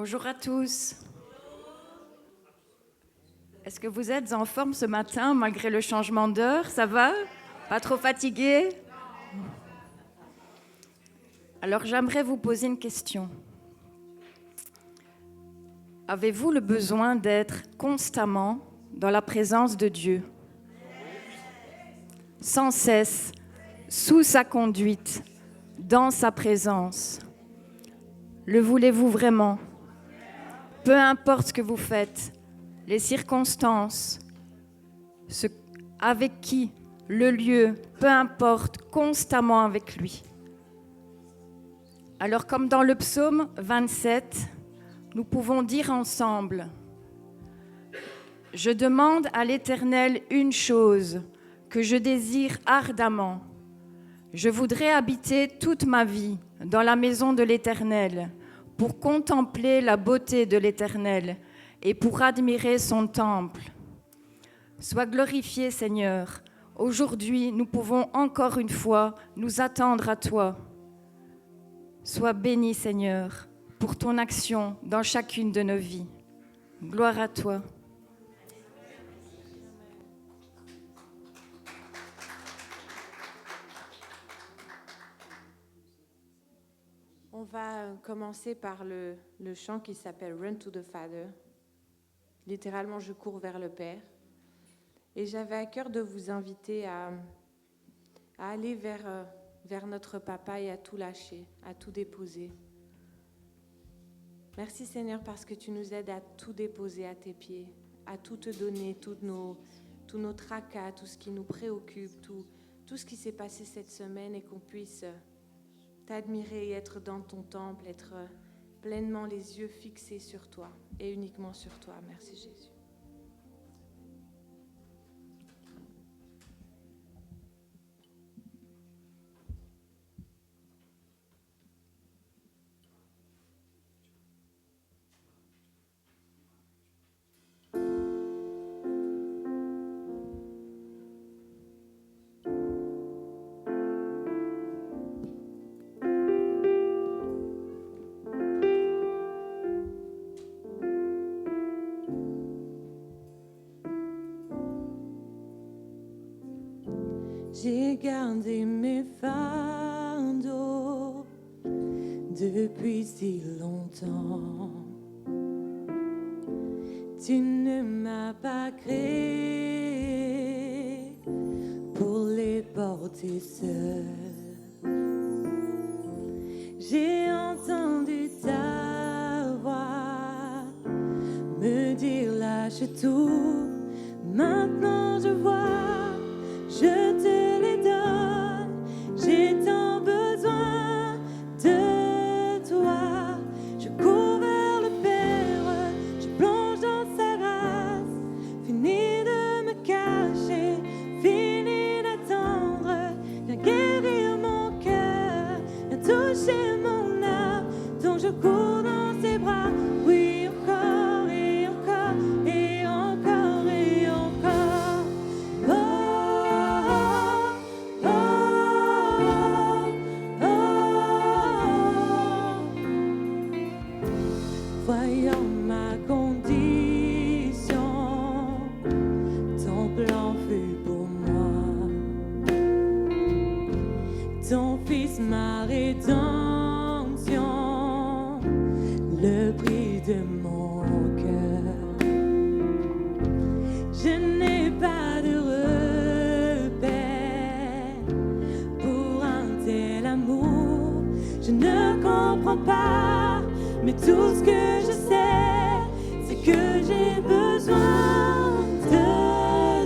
Bonjour à tous. Est-ce que vous êtes en forme ce matin malgré le changement d'heure? Ça va? Pas trop fatigué? Alors j'aimerais vous poser une question. Avez-vous le besoin d'être constamment dans la présence de Dieu? Sans cesse, sous sa conduite, dans sa présence. Le voulez-vous vraiment? Peu importe ce que vous faites, les circonstances, avec qui, le lieu, peu importe, constamment avec lui. Alors comme dans le psaume 27, nous pouvons dire ensemble: je demande à l'Éternel une chose que je désire ardemment. Je voudrais habiter toute ma vie dans la maison de l'Éternel pour contempler la beauté de l'Éternel et pour admirer son temple. Sois glorifié, Seigneur. Aujourd'hui, nous pouvons encore une fois nous attendre à toi. Sois béni, Seigneur, pour ton action dans chacune de nos vies. Gloire à toi. On va commencer par le chant qui s'appelle Run to the Father. Littéralement, je cours vers le Père. Et j'avais à cœur de vous inviter à aller vers notre Papa et à tout lâcher, à tout déposer. Merci Seigneur parce que tu nous aides à tout déposer à tes pieds, à tout te donner, tous nos tracas, tout ce qui nous préoccupe, tout ce qui s'est passé cette semaine et qu'on puisse t'admirer et être dans ton temple, être pleinement les yeux fixés sur toi et uniquement sur toi. Merci Jésus. J'ai gardé mes fardeaux depuis si longtemps. Tu ne m'as pas créé pour les porter seul. J'ai entendu ta voix me dire lâche tout. Maintenant je vois, je te les donne. J'ai tant besoin de toi. Je cours vers le Père, je plonge dans sa race. Fini de me cacher, fini d'attendre. Viens guérir mon cœur, viens toucher mon âme, dont je cours dans ses bras. Oui, encore et encore et encore et encore. Oh, oh, oh, oh. Voyant ma condition, ton plan fut pour moi. Ton Fils, ma rédemption, le prix de mon cœur. Je n'ai pas de repère pour un tel amour. Je ne comprends pas, mais tout ce que je sais, c'est que j'ai besoin de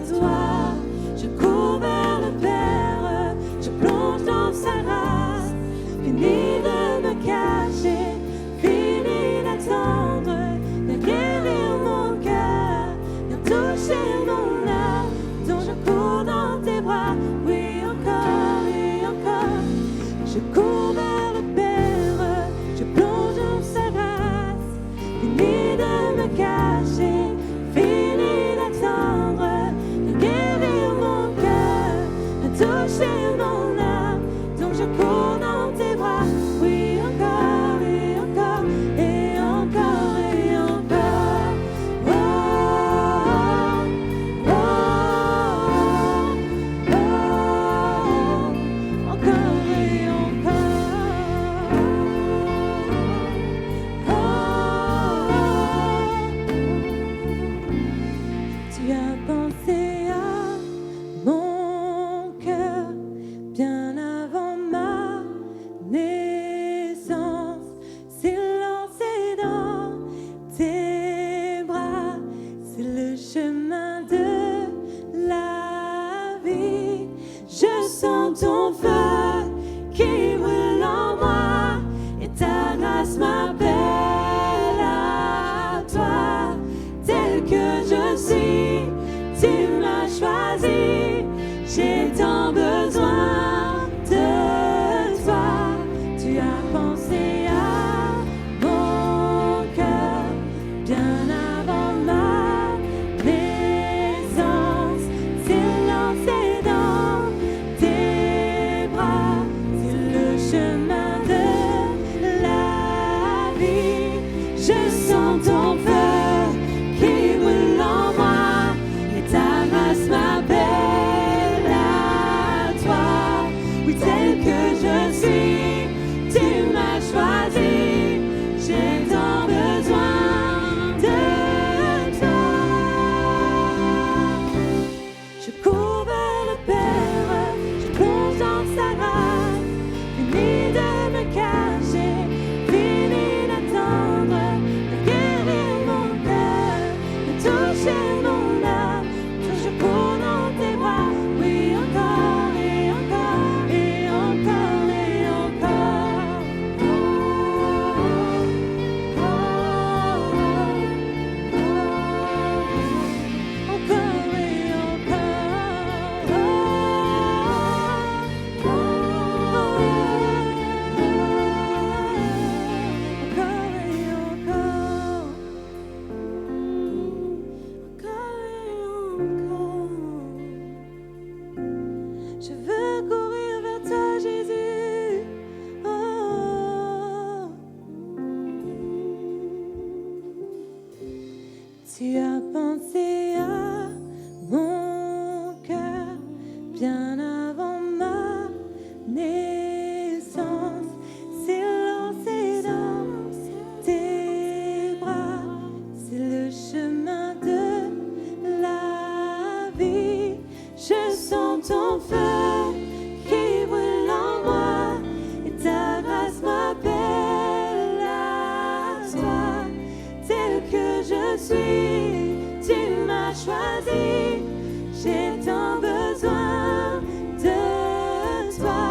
toi. Je cours vers le Père, je plonge dans sa race. Fini de me cacher, fini d'attendre. Viens guérir mon cœur, viens toucher mon âme, dont je cours dans tes bras. Oui, encore et encore. Je cours vers le Père, je plonge dans sa race. Fini as pensé à mon cœur bien avant ma naissance. C'est lancé dans tes bras, c'est le chemin de la vie. Je sens ton feu qui brûle en moi et ta grâce m'appelle à toi. Tel que je suis, tu m'as choisi. J'ai tant besoin de toi. Tu as pensé à mon cœur bien avant ma naissance. C'est lancé dans tes bras, c'est le chemin de la vie. Je sens ton feu qui brûle en moi et ta grâce m'appelle à toi. Oui, tel que je suis, tu m'as choisi. J'ai tant besoin de toi. Je cours vers le Père, je plonge dans sa grâce. Fini de me cacher, fini d'attendre, de guérir mon cœur, de toucher mon âme. Je cours dans tes bras, oui, encore et encore et encore et encore. Encore et je veux courir vers toi, Jésus. Oh. Tu as pensé à mon cœur bien avant ma naissance. C'est lancé dans tes bras, c'est le chemin de la vie. Je sens ton feu qui brûle en moi et ta grâce m'appelle à toi. Tel que je suis, tu m'as choisi. J'ai tant besoin de toi.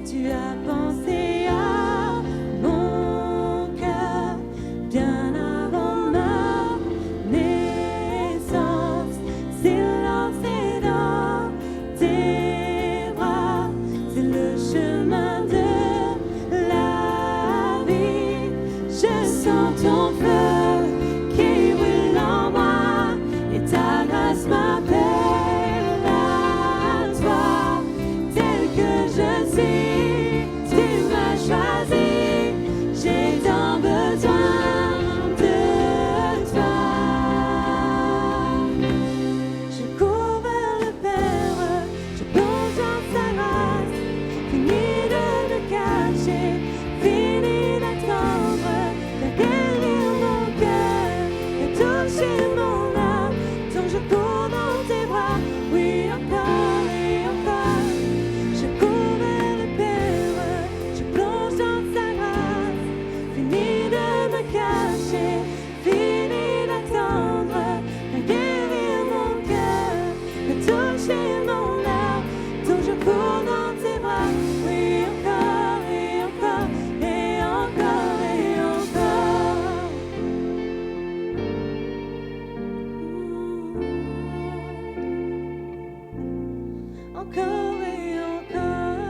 Tu as pensé à mon cœur bien avant ma naissance. C'est lancé dans tes bras, c'est le chemin de la vie. Je sens ton feu qui brûle en moi et ta grâce m'appelle à toi. Tel que je suis, tu m'as choisi. J'ai tant besoin de toi. Je cours vers le Père, je plonge dans sa grâce. Fini de me cacher, fini d'attendre, de guérir mon cœur, de toucher mon âme. Donc je cours dans tes bras, oui, encore et encore. Je cours vers le Père, je plonge dans sa grâce. Fini de me cacher, fini d'attendre, de guérir mon cœur, de toucher mon âme. Donc je cours dans tes bras, oui, encore et encore et encore et encore. Encore et encore.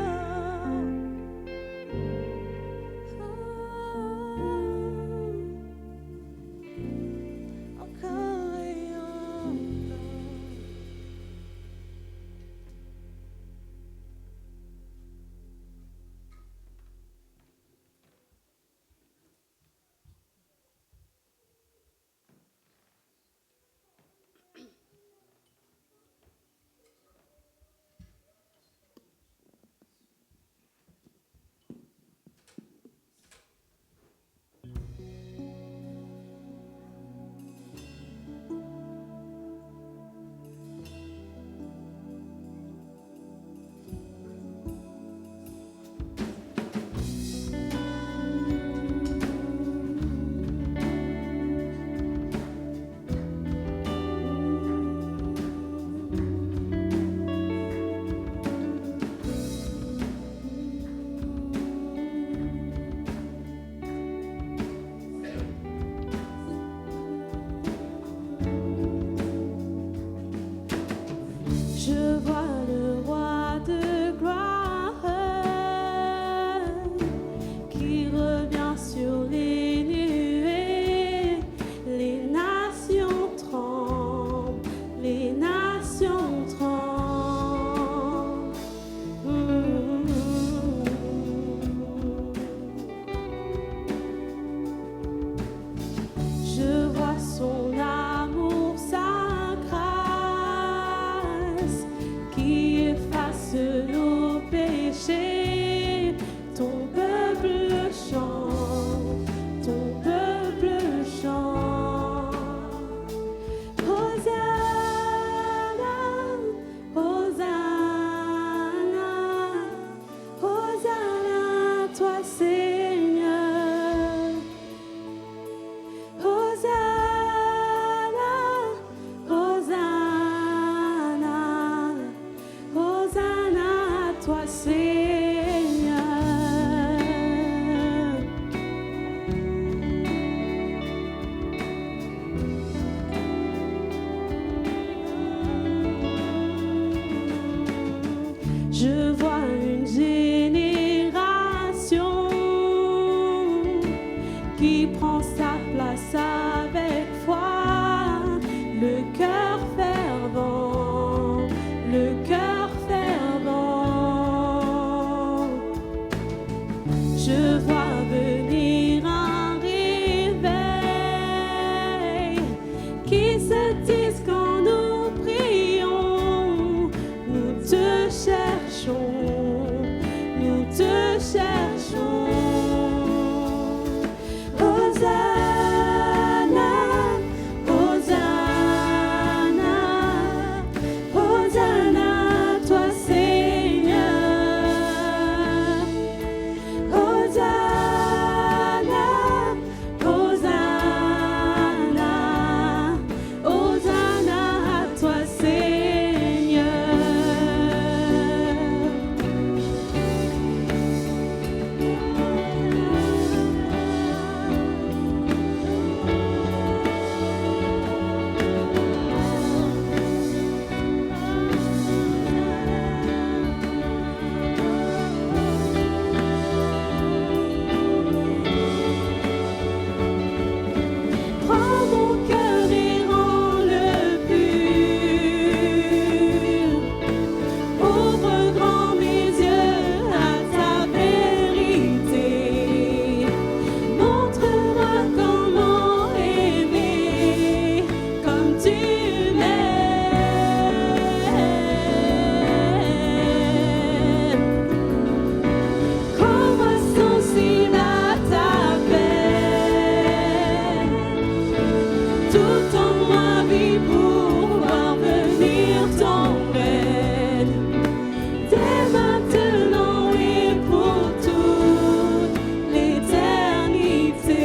Encore et encore. qui efface nos péchés. Ton peuple chante, ton peuple chante. Hosanna, Hosanna, Hosanna, toi Seigneur. Hosanna, Hosanna, Hosanna, toi Seigneur. Je vois une génération qui prend sa place avec foi, le cœur fervent, le cœur fervent. Je vois venir un réveil qui se dise quand nous prions, nous te cherchons, nous te cherchons. Hosanna, Hosanna, Hosanna, toi Seigneur. Hosanna, Hosanna, Hosanna, toi Seigneur. Prends mon cœur et rends-le pur. Ouvre grand mes yeux à ta vérité. Montre-moi comment aimer comme tu m'aimes. Rends-moi sensible à ta paix. Tout en moi vit pour voir venir ton aide. Dès maintenant et pour toute l'éternité.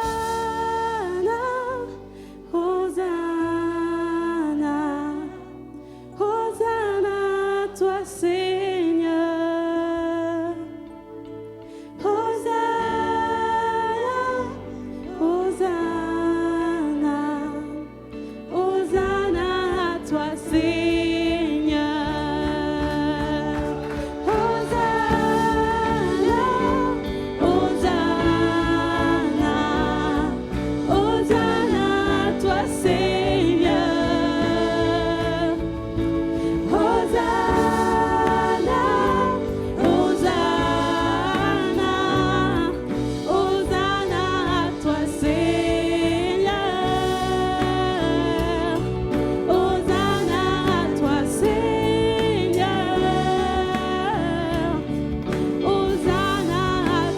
Hosanna, Hosanna, Hosanna, toi Seigneur. Hosanna, Hosanna, Hosanna, toi Seigneur. Hosanna, Hosanna, Hosanna, toi Seigneur. Hosanna, Hosanna, Hosanna, toi Seigneur. Hosanna, toi Seigneur. Hosanna,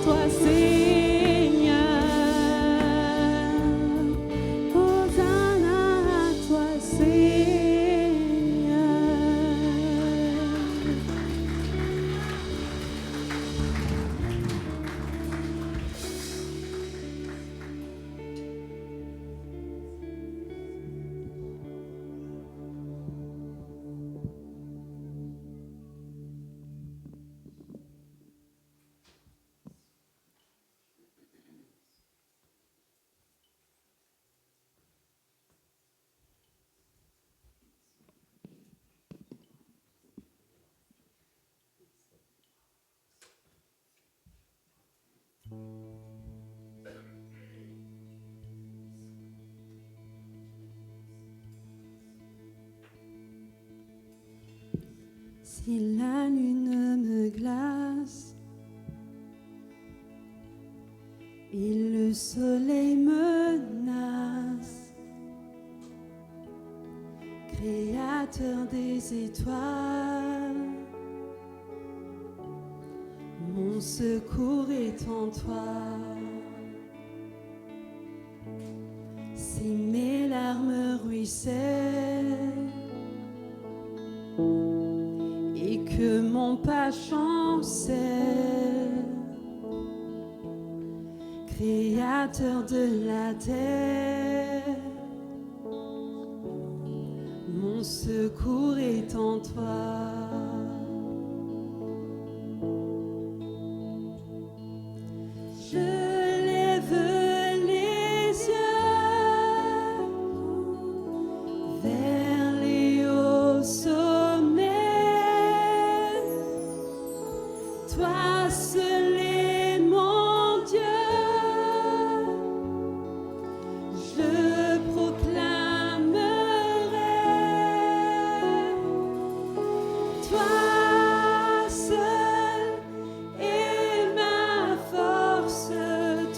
toi Seigneur. Hosanna, toi Si la lune me glace et le soleil me Créateur des étoiles, mon secours est en toi. Si mes larmes ruissellent et que mon pas chancelle, Créateur de la terre, mon secours est en toi. Je lève les yeux vers les hauts sommets. Toi seul est mon Dieu. Je proclamerai. Toi seul est ma force.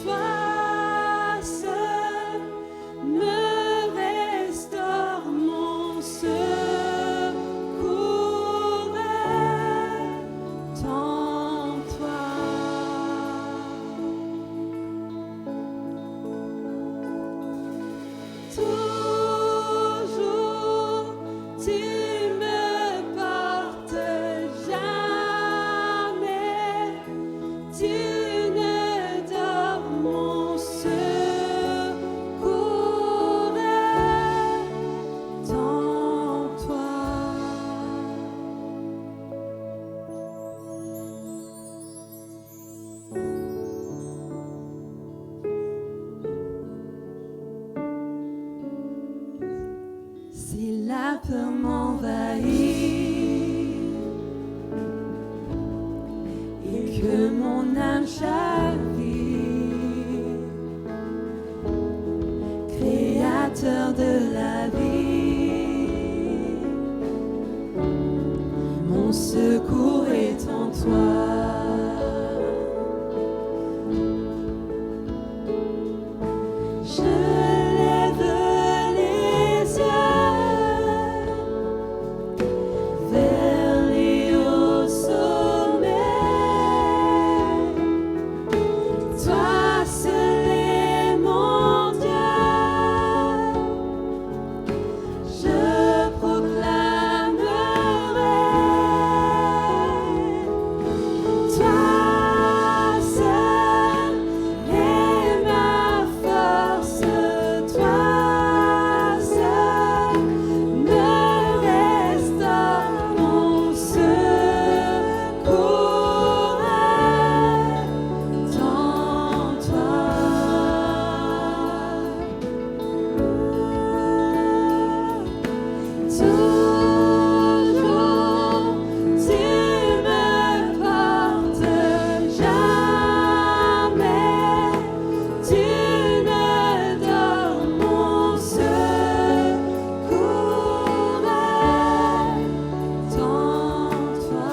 Toi seul me restaure mon secours est en toi. Toujours tu me portes, jamais tu ne dors, mon secours est en toi. Si la peur m'envahit et que mon âme chavire, Créateur de la vie, mon secours est en toi. Je lève les yeux vers les hauts sommets. Toi seul est mon Dieu. Je proclamerai. Toi seul est ma force. Toi seul me restaure, mon secours est en toi. Toujours tu me portes, jamais tu ne dors, mon secours est en toi.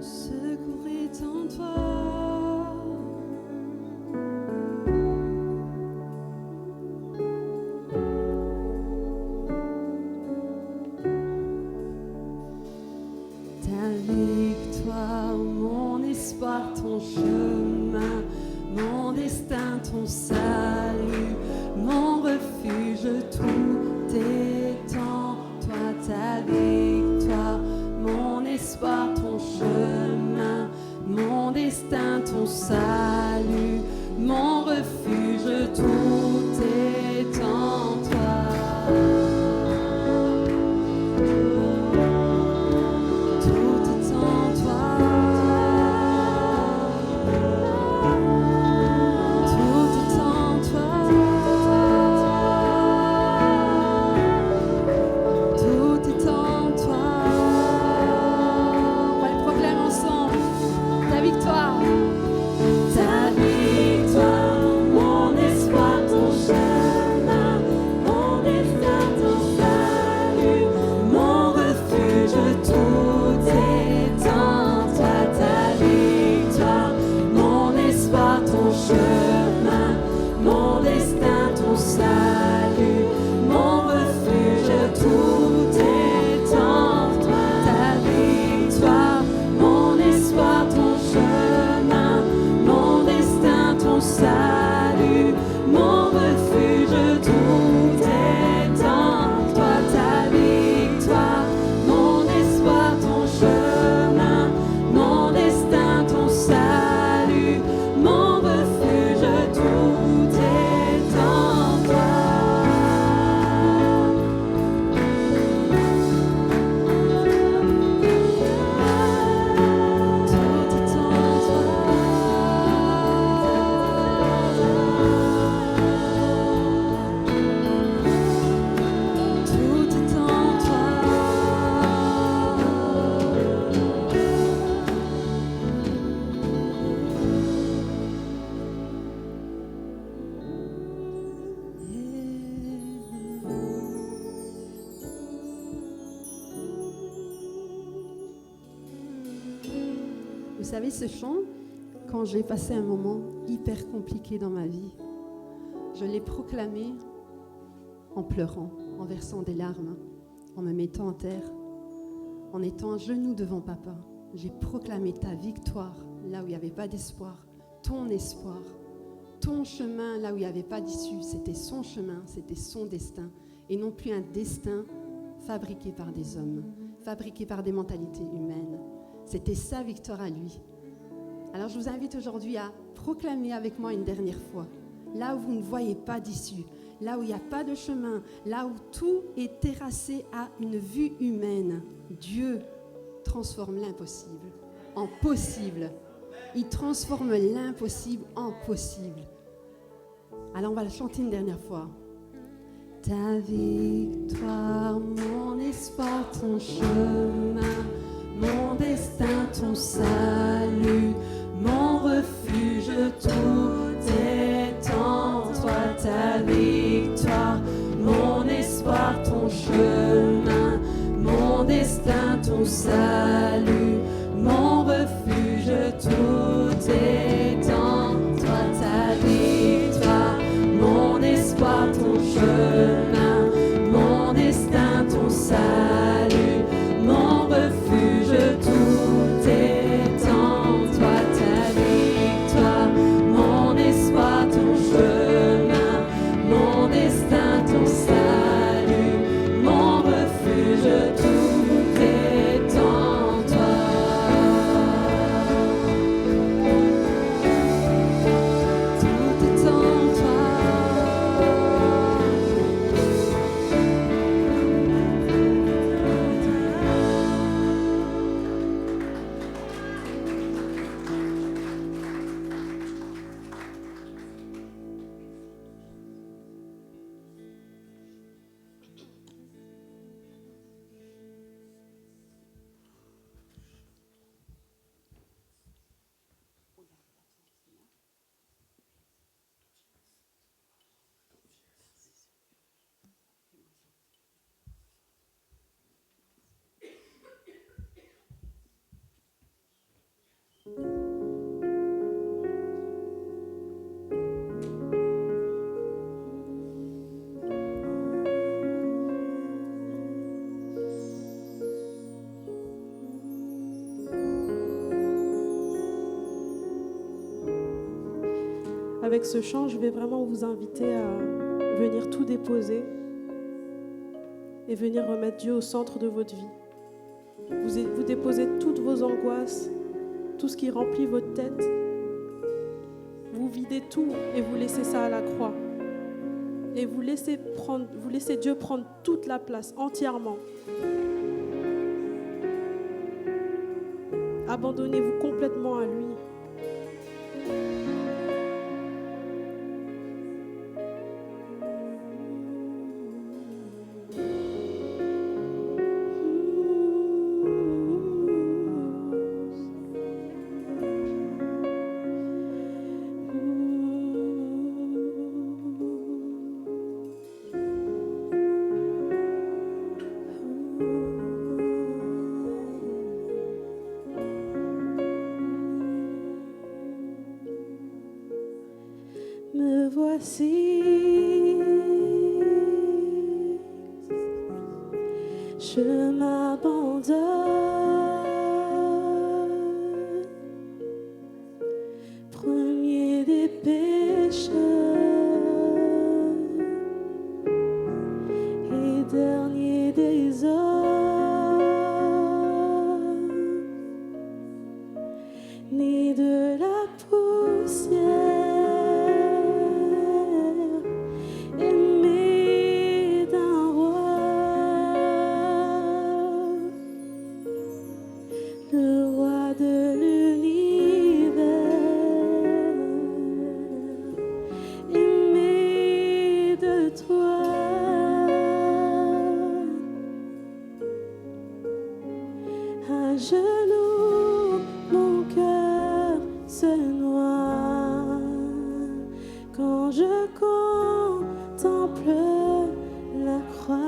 Secours est en toi. Ta victoire, mon espoir, ton chemin, mon destin, ton salut, mon refuge, tout est en toi. Ta victoire, mon espoir, ton chemin, mon destin, ton salut, mon refuge, tout est en toi. Tout est en toi. Tout est en toi. Tout est en toi. On va le proclamer ensemble. Ta victoire. Ta victoire. savez, ce chant, quand j'ai passé un moment hyper compliqué dans ma vie, je l'ai proclamé en pleurant, en versant des larmes, en me mettant en terre, en étant à genoux devant papa. J'ai proclamé ta victoire là où il n'y avait pas d'espoir, ton espoir, ton chemin là où il n'y avait pas d'issue. C'était son chemin, c'était son destin, et non plus un destin fabriqué par des hommes, fabriqué par des mentalités humaines. C'était sa victoire à lui. Alors je vous invite aujourd'hui à proclamer avec moi une dernière fois, là où vous ne voyez pas d'issue, là où il n'y a pas de chemin, là où tout est terrassé à une vue humaine. Dieu transforme l'impossible en possible. Il transforme l'impossible en possible. Alors on va le chanter une dernière fois. Ta victoire, mon espoir, ton chemin, mon destin, ton salut, mon refuge, tout est en toi. Ta victoire, mon espoir, ton chemin, mon destin, ton salut, mon refuge, tout est en toi. Ta victoire, mon espoir, ton chemin, mon destin, ton salut, mon refuge, tout est en toi. Ta victoire, mon espoir, ton chemin, mon destin, ton salut, mon refuge, tout est en toi. Tout est en toi. Avec ce chant, je vais vraiment vous inviter à venir tout déposer et venir remettre Dieu au centre de votre vie. Vous déposez toutes vos angoisses, tout ce qui remplit votre tête. Vous videz tout et vous laissez ça à la croix. Et vous laissez Dieu prendre toute la place, entièrement. Abandonnez-vous complètement à lui. Me voici, je m'abandonne, premier des pécheurs et dernier des hommes, né de la poussière. Aimé d'un roi, le roi de l'univers, aimé de toi, à genoux mon cœur se noie quand je contemple la croix.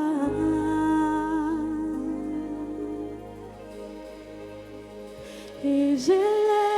Et j'élève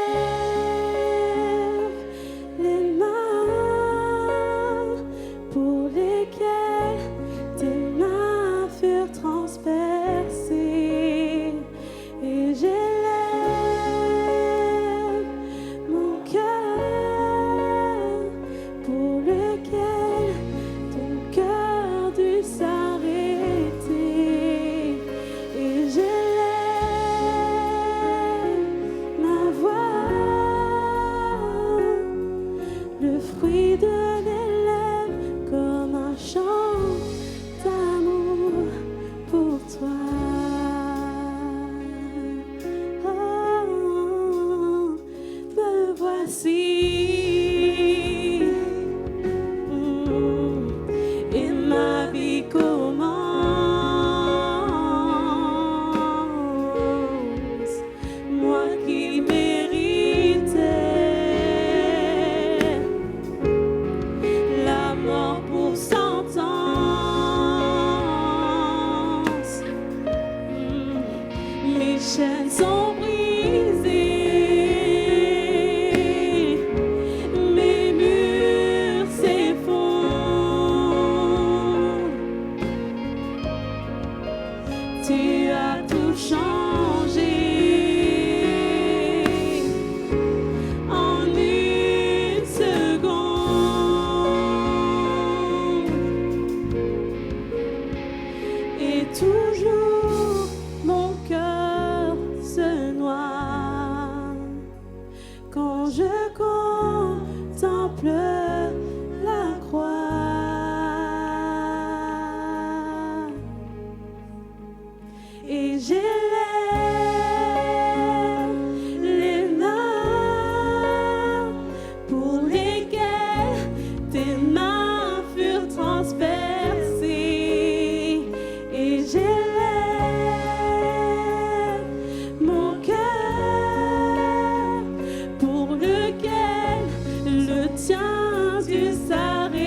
chaînes sont brisées, mes murs s'effondrent. Tu as tout changé en une seconde. Et toujours mon cœur se noie quand je contemple la croix. Et j'élève les mains pour lesquelles tes mains furent transpercées. Et j'élève mon cœur pour lequel le tien dut s'arrêter.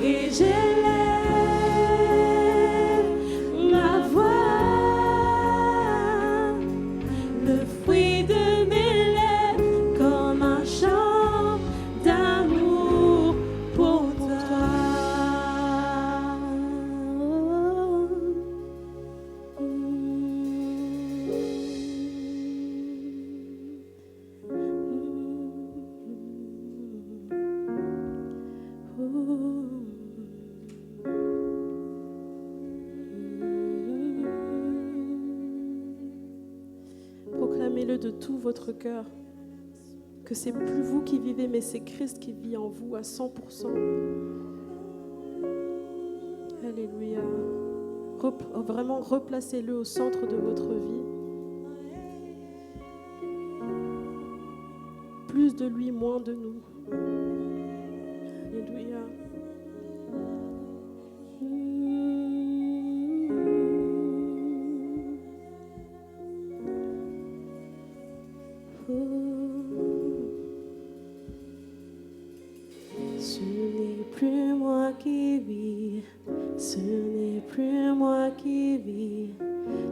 Et j'élève ma voix, le fruit de mes lèvres, comme un chant d'amour pour toi. Proclamez-le de tout votre cœur, que c'est plus vous qui vivez, mais c'est Christ qui vit en vous à 100%. Alléluia. Vraiment replacez-le au centre de votre vie. Plus de lui, moins de nous. Alléluia. Ce n'est plus moi qui vis, ce n'est plus moi qui vis,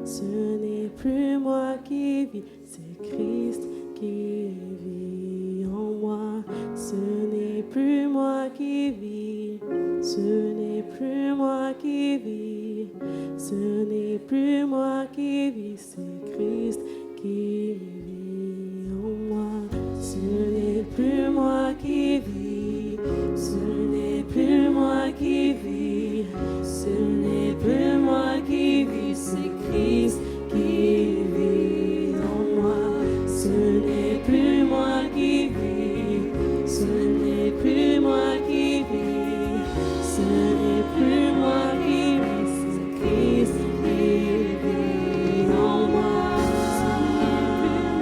ce n'est plus moi qui vis, c'est Christ qui vit en moi. Ce n'est plus moi qui vis, ce n'est plus moi qui vis, ce n'est plus moi qui vis, c'est Christ qui vit en moi. Ce n'est plus moi qui vis, ce n'est plus moi qui vis, ce n'est plus moi qui vis, c'est Christ qui vit en moi. Ce n'est plus moi qui vis, ce n'est plus moi qui vis, ce n'est plus moi qui vis, c'est Christ qui vit en moi. Ce n'est plus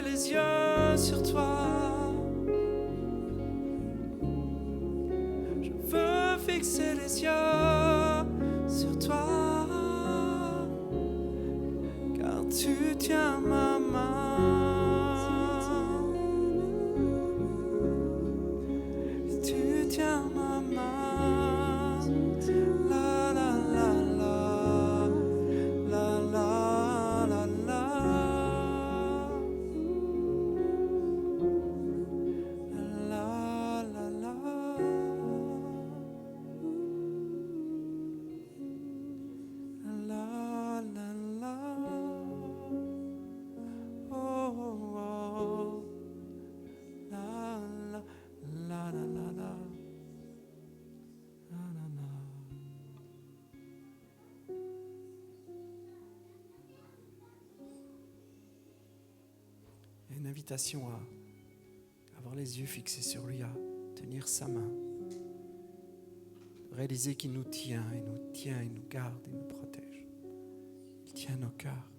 les yeux sur toi. Je veux fixer les yeux sur toi, car tu tiens ma main. Tu tiens ma main. La la la la, la la la la. La la la. La la la. Oh, oh, oh. La la la la la la. La la la. Il y a une invitation à avoir les yeux fixés sur lui, à tenir sa main, réaliser qu'il nous tient, il nous garde, il nous protège. Il tient nos cœurs.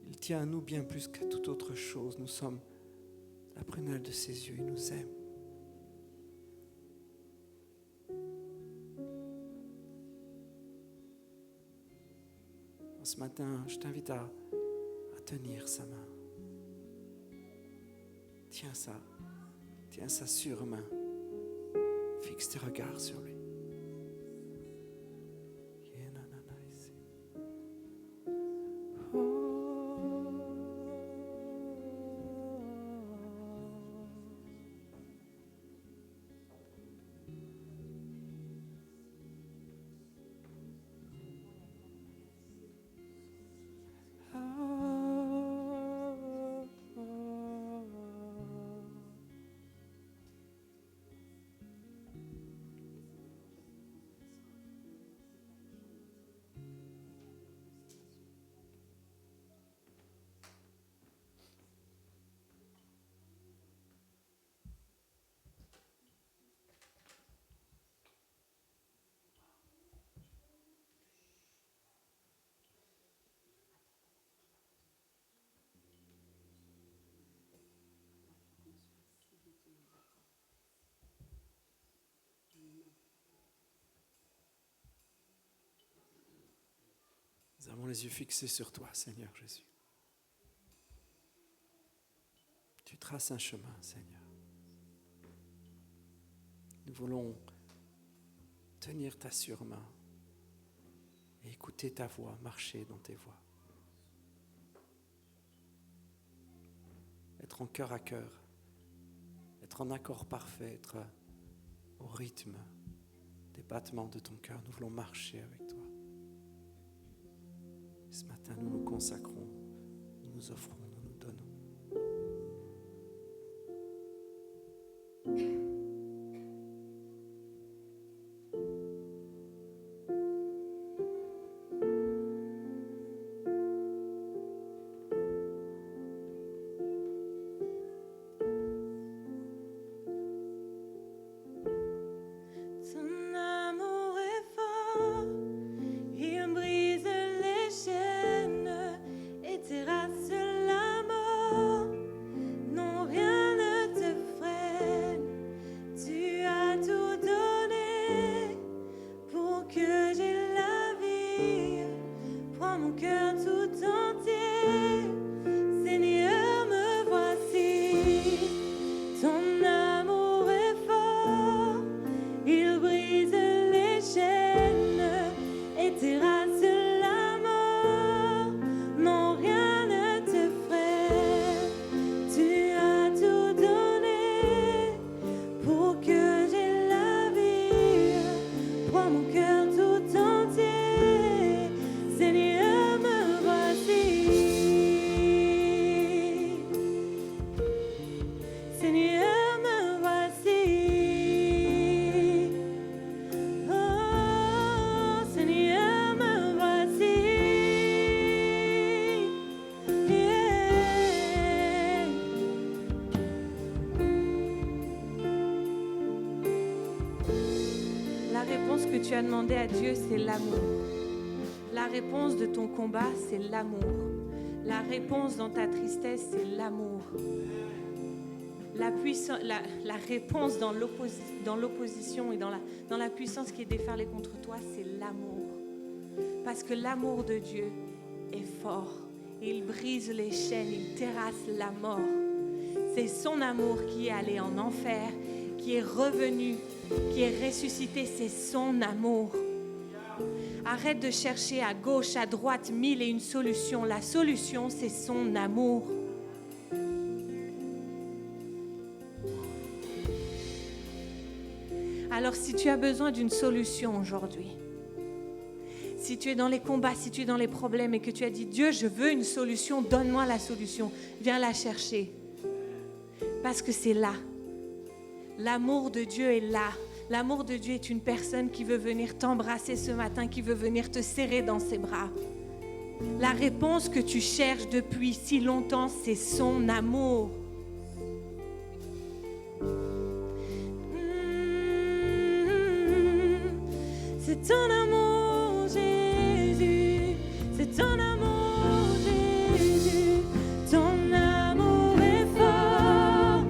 Il tient à nous bien plus qu'à toute autre chose. Nous sommes la prunelle de ses yeux, il nous aime. Ce matin, je t'invite à tenir sa main. Tiens sa surmain. Fixe tes regards sur lui. Nous avons les yeux fixés sur toi, Seigneur Jésus. Tu traces un chemin, Seigneur. Nous voulons tenir ta surmain et écouter ta voix, marcher dans tes voies. Être en cœur à cœur, être en accord parfait, être au rythme des battements de ton cœur. Nous voulons marcher avec toi. Ce matin, nous nous consacrons, nous nous offrons, nous nous donnons. Ton amour est fort, il brise les chaînes et terrasse la mort. Non, rien ne te freine, tu as tout donné pour que j'aie la vie. Prends mon cœur tout entier, Seigneur, me voici. Ton amour est fort, il brise les chaînes et terrasse la mort. Non, rien ne te freine, tu as tout donné pour que j'aie la vie. Prends mon cœur tout entier, Seigneur, me voici. Seigneur, me voici. Oh, Seigneur, me voici. Yeah. La réponse que tu as demandé à Dieu, c'est l'amour. La réponse de ton combat, c'est l'amour. La réponse dans ta tristesse, c'est l'amour. La réponse dans l'opposition et dans la puissance qui est déferlée contre toi, c'est l'amour. Parce que l'amour de Dieu est fort. Il brise les chaînes, il terrasse la mort. C'est son amour qui est allé en enfer, qui est revenu, qui est ressuscité. C'est son amour. Arrête de chercher à gauche, à droite, 1001 solutions. La solution, c'est son amour. Alors, si tu as besoin d'une solution aujourd'hui, si tu es dans les combats, si tu es dans les problèmes et que tu as dit « Dieu, je veux une solution, donne-moi la solution », viens la chercher. Parce que c'est là. L'amour de Dieu est là. L'amour de Dieu est une personne qui veut venir t'embrasser ce matin, qui veut venir te serrer dans ses bras. La réponse que tu cherches depuis si longtemps, c'est son amour. C'est ton amour, Jésus. C'est ton amour, Jésus. Ton amour est fort.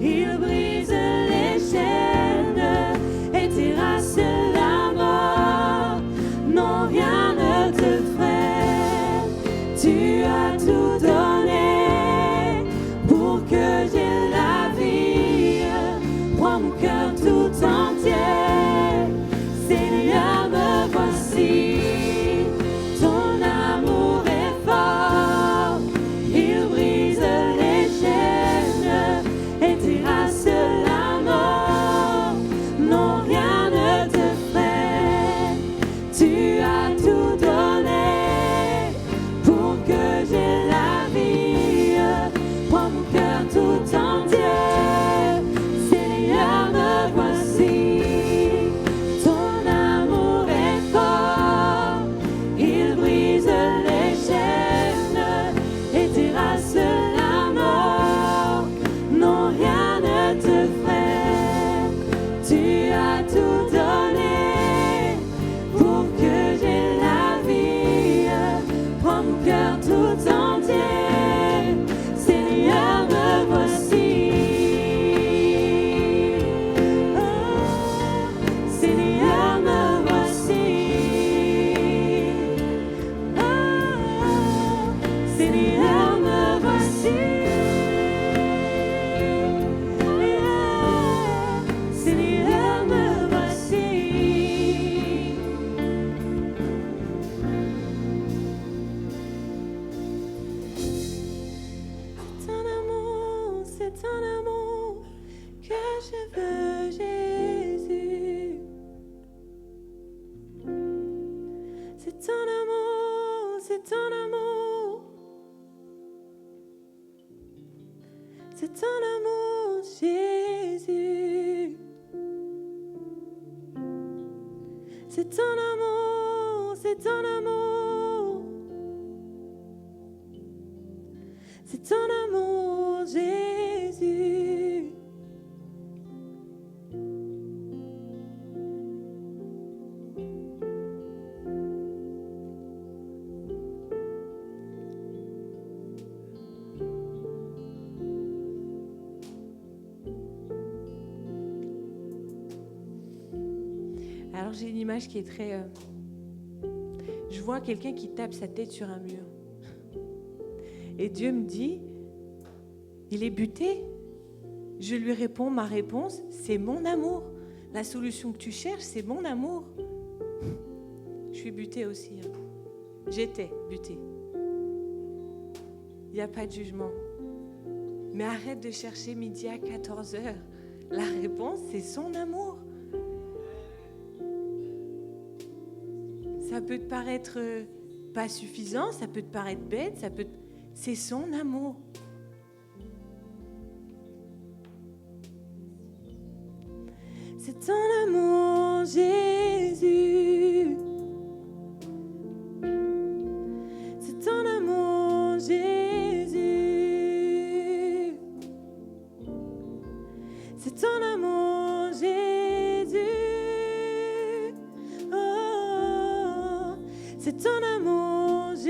Il brise les chaînes et terrasse la mort. Non, rien ne te freine. Tu as tout donné pour que j'aie la vie. Prends mon cœur tout entier. Seigneur, me voici. Ton amour est fort. Il brise les chaînes et terrasse la mort. Non, rien ne te freine. Tu as tout donné pour que j'aie la vie. Prends mon cœur tout entier. Seigneur, me voici. Ton amour est fort. Il brise les chaînes et terrasse la mort. Non, rien ne te freine. Tu as tout donné pour que j'aie la vie. Prends mon cœur tout entier. Seigneur, me voici. Oh, Seigneur, me voici. Oh, Seigneur, me voici. Seigneur, me voici. C'est ton amour que je veux, Jésus. C'est ton amour, c'est ton amour. C'est ton amour, Jésus. C'est ton amour, c'est ton amour. C'est ton amour, Jésus. Alors j'ai une image qui est très... Je vois quelqu'un qui tape sa tête sur un mur. Et Dieu me dit, il est buté. Je lui réponds, ma réponse, c'est mon amour. La solution que tu cherches, c'est mon amour. Je suis butée aussi. J'étais butée. Il n'y a pas de jugement. Mais arrête de chercher midi à 14h. La réponse, c'est son amour. Ça peut te paraître pas suffisant, ça peut te paraître bête, c'est son amour. C'est ton amour, Jésus. C'est ton amour, Jésus. C'est ton amour, Jésus. Oh, c'est ton amour, Jésus.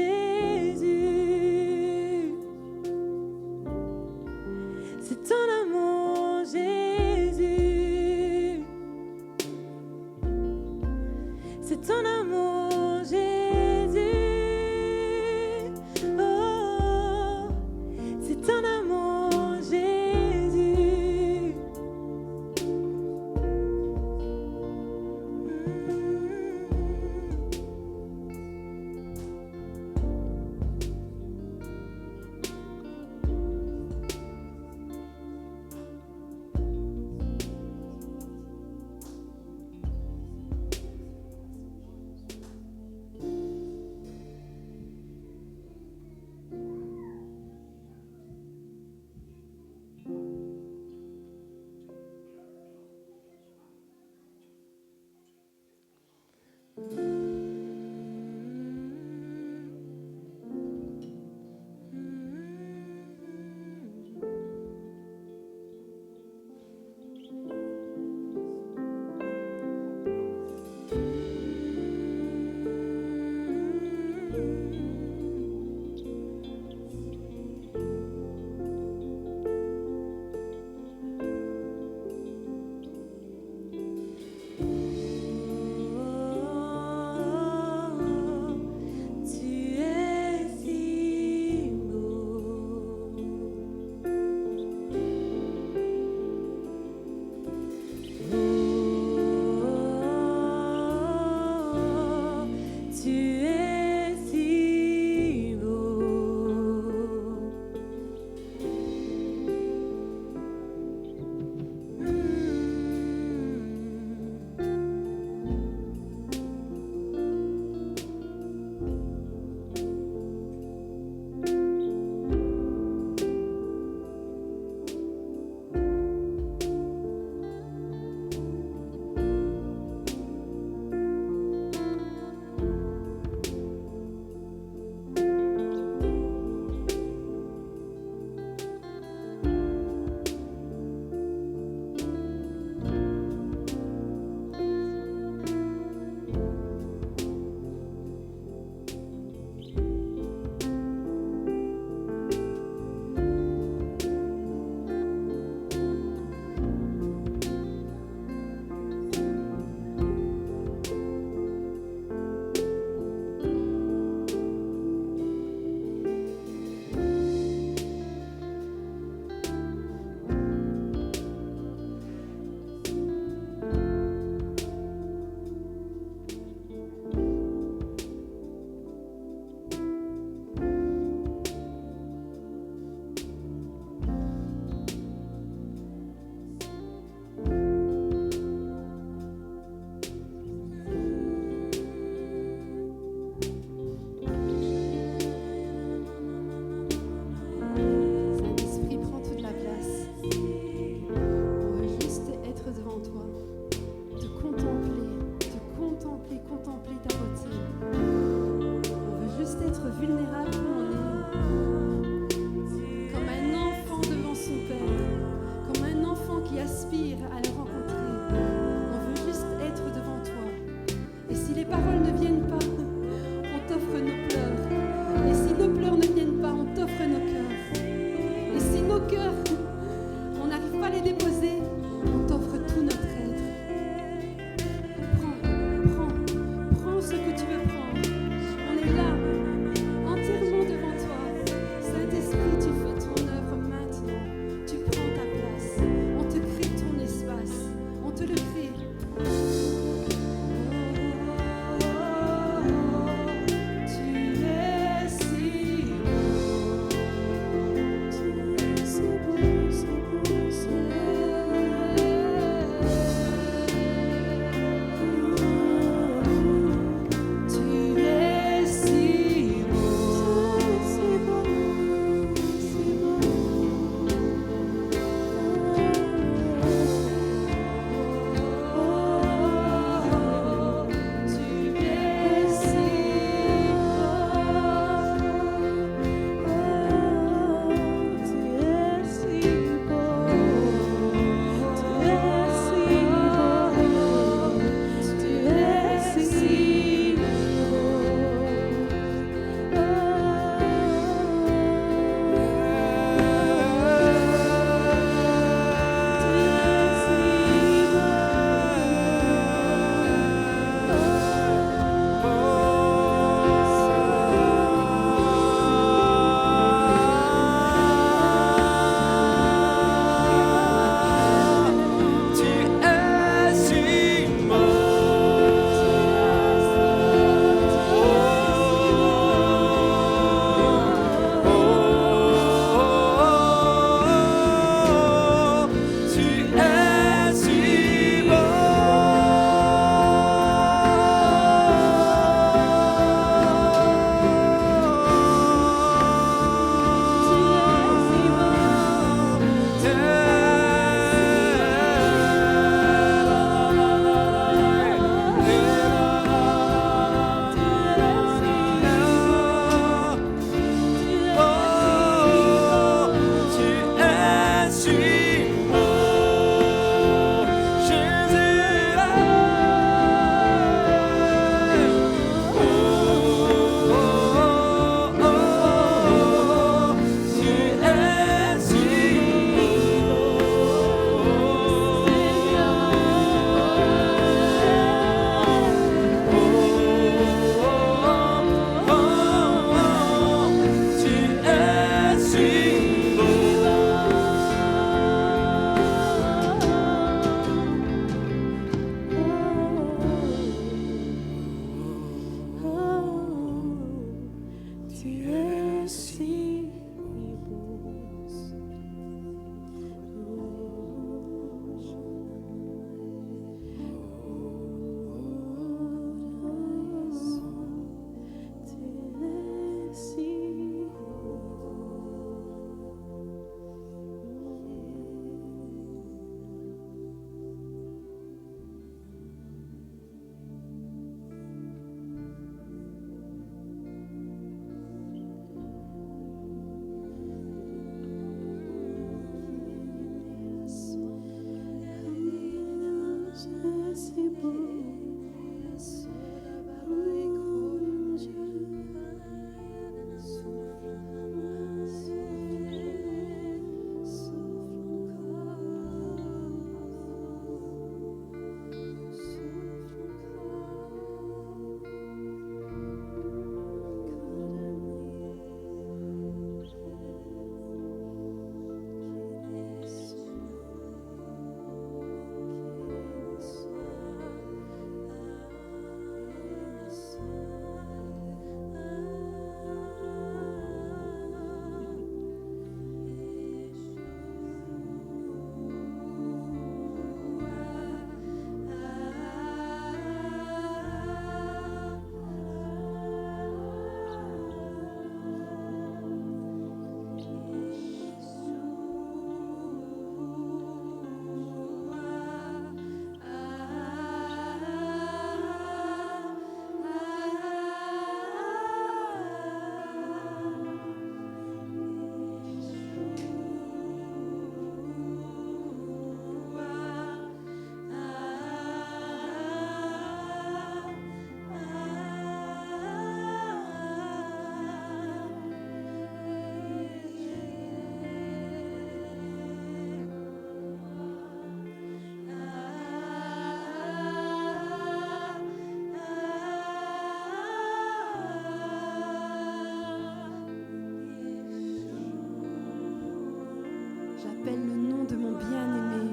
J'appelle le nom de mon bien-aimé.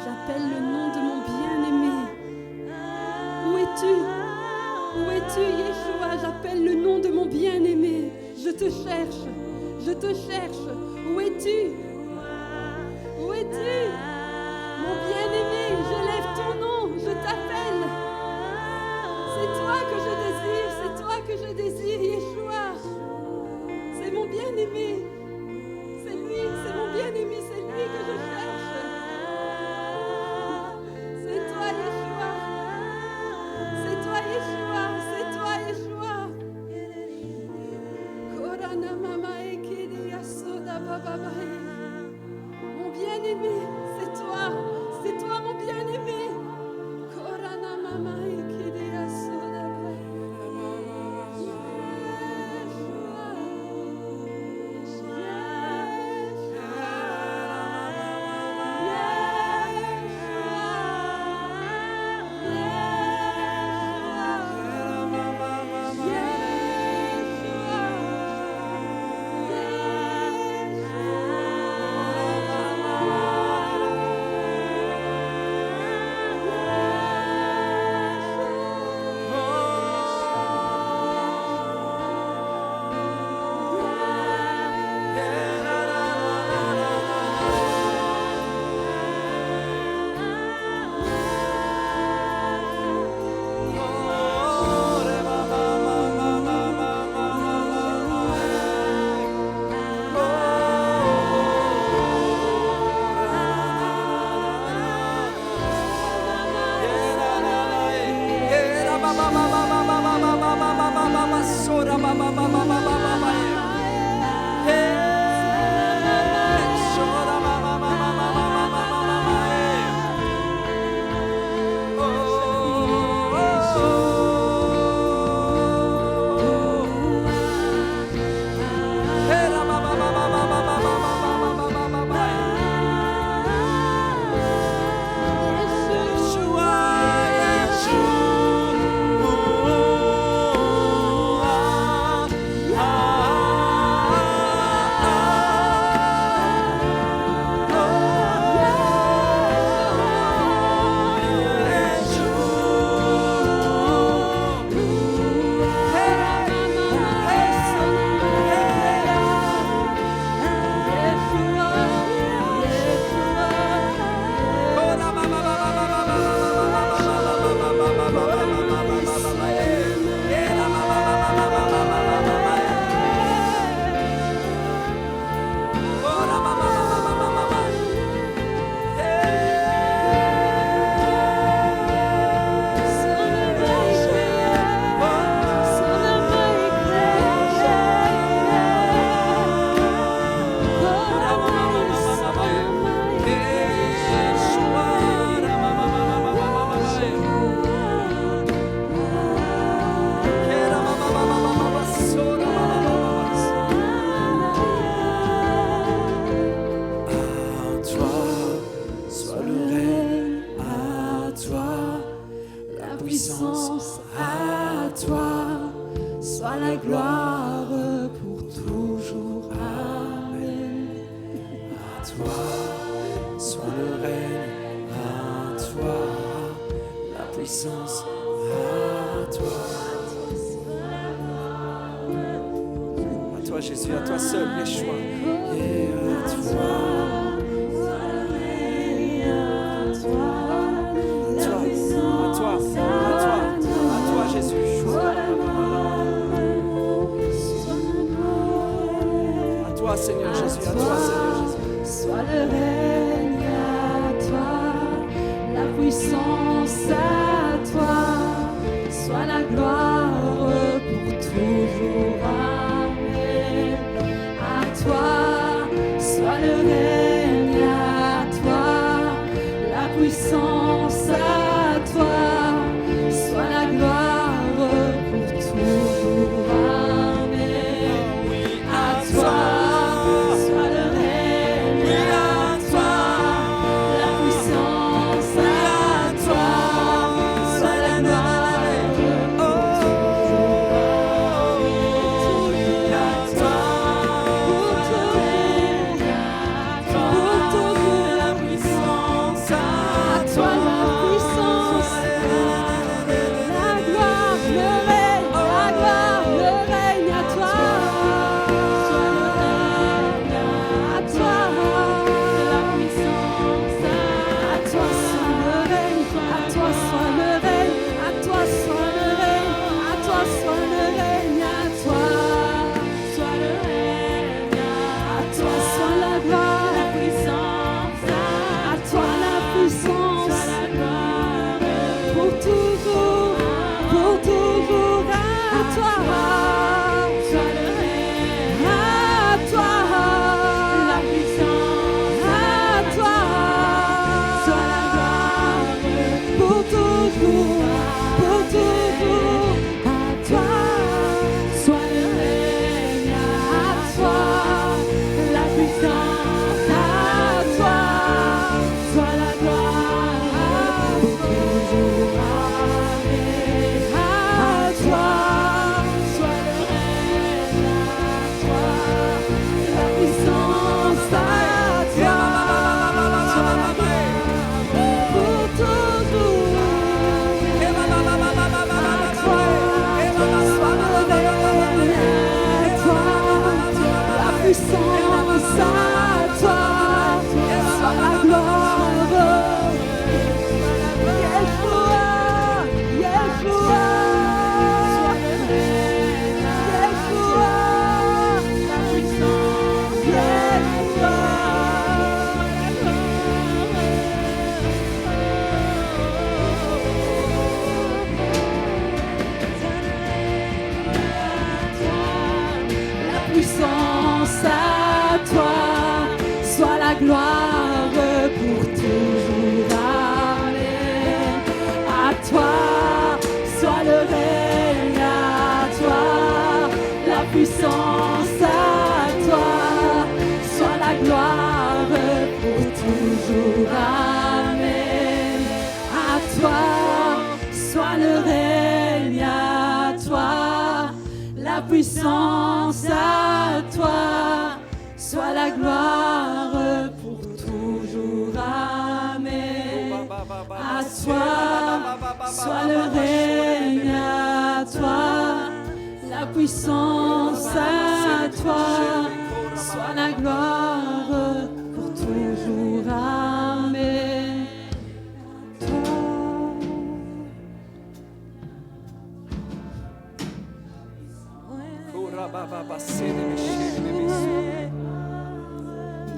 J'appelle le nom de mon bien-aimé. Où es-tu? Où es-tu, Yeshua? J'appelle le nom de mon bien-aimé. Je te cherche. Je te cherche. Où es-tu? Où es-tu? Mon bien-aimé, je lève ton nom. Je t'appelle. C'est toi que je désire. C'est toi que je désire, Yeshua. C'est mon bien-aimé. C'est lui, c'est mon bien-aimé. C'est lui que je cherche. C'est toi, Yeshua. C'est toi, Yeshua. C'est toi, Yeshua. Korana mama ekiri yasoda baba. Mon bien-aimé, c'est toi. C'est toi, mon bien-aimé. Korana mama ekiri yasoda baba. Jésus, à toi seul, Yeshua. Et à toi. À toi, Jésus. À toi, Seigneur Jésus. À toi, Seigneur Jésus. Soit le règne à toi, la puissance à toi, soit la gloire pour toujours. Soit le règne à toi, la puissance à toi, soit la gloire pour toujours. Amen. À toi, soit le règne à toi, la puissance à toi, soit la gloire pour toujours. À toi. puissance à toi, soit la gloire pour toujours. Amen. À toi, soit le règne, à toi, la puissance à toi, soit la gloire pour toujours. Amen. À toi, soit le règne, à toi, la puissance à toi, soit la gloire pour toujours. Amen. À toi, soit le règne, à toi, la puissance à toi, soit la gloire pour toujours. Amen.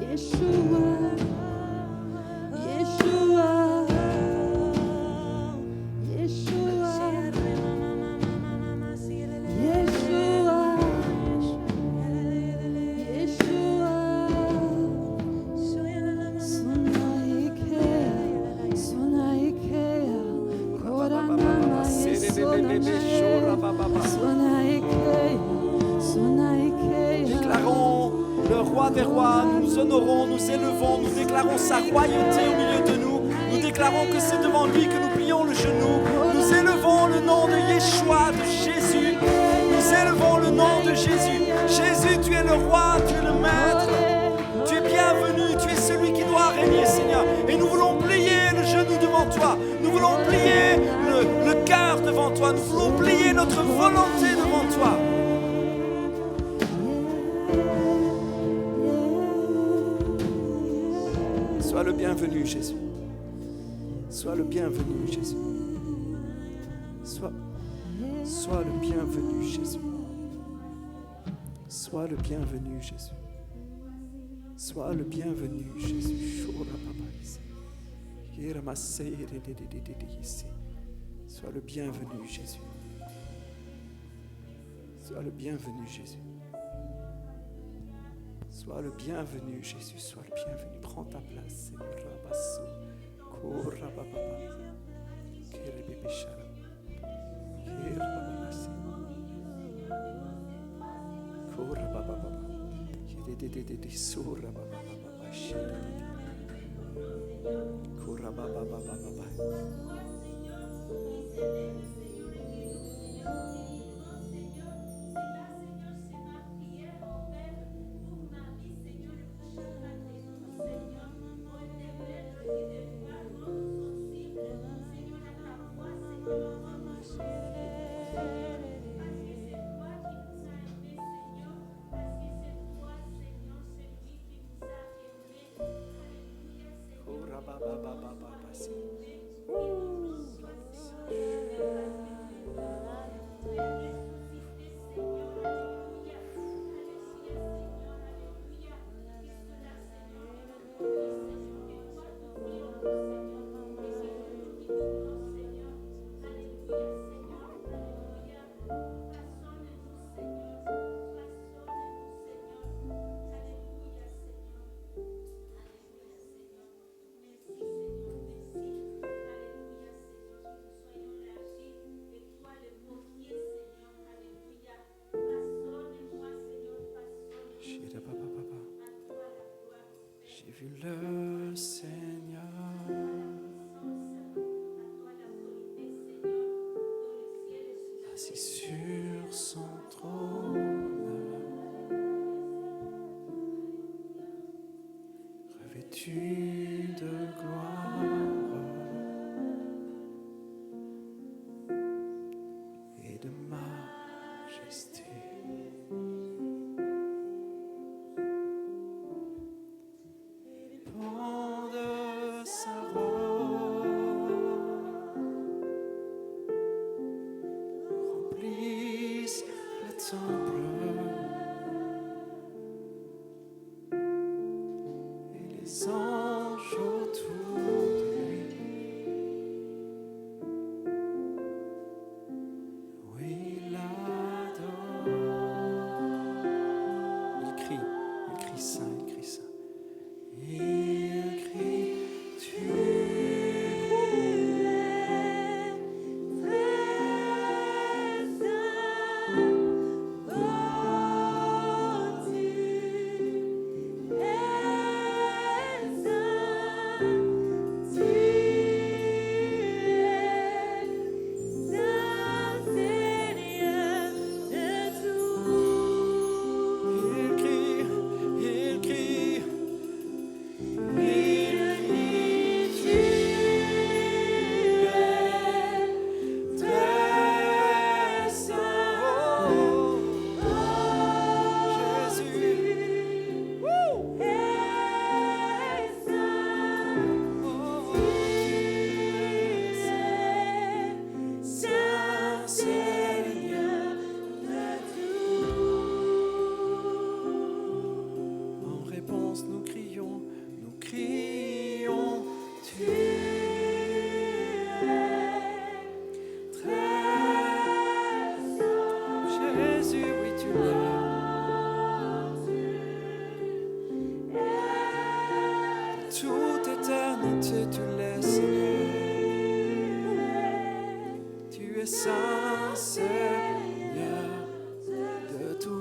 Yeshua, Yeshua, Yeshua, Yeshua, Yeshua, Sonaike, Koranama, Sonaike. Déclarons le roi des rois, nous nous honorons, nous élevons, nous déclarons sa royauté au milieu de nous. Nous déclarons que c'est devant lui que nous plions le genou. Nous élevons le nom de Yeshua, de Jésus. Nous élevons le nom de Jésus. Jésus, tu es le roi, tu es le maître. Tu es bienvenu, tu es celui qui doit régner, Seigneur. Et nous voulons plier le genou devant toi. Nous voulons plier le cœur devant toi. Nous voulons plier notre volonté devant toi. Sois le bienvenu, Jésus. Sois le bienvenu, Jésus. Sois le bienvenu, Jésus. Sois le bienvenu, Jésus. Sois le bienvenu, Jésus. Sois le bienvenu, Jésus. Sois le bienvenu, Jésus. Sois le bienvenu, Jésus. Sois le bienvenu. Prends ta place, Seigneur. Rabasso. Korabababa. Kerebebeshara. Kerababasi. Korabababa. Kedededede surabababa. Shededede. Korabababa. J'ai vu le Seigneur assis sur son trône, revêtu de gloire et de majesté. les anges autour de lui. Oui, il adore. Il crie saint, il crie saint. Il crie, tu toute éternité, tu l'es, Seigneur. Tu es saint, Seigneur de tout.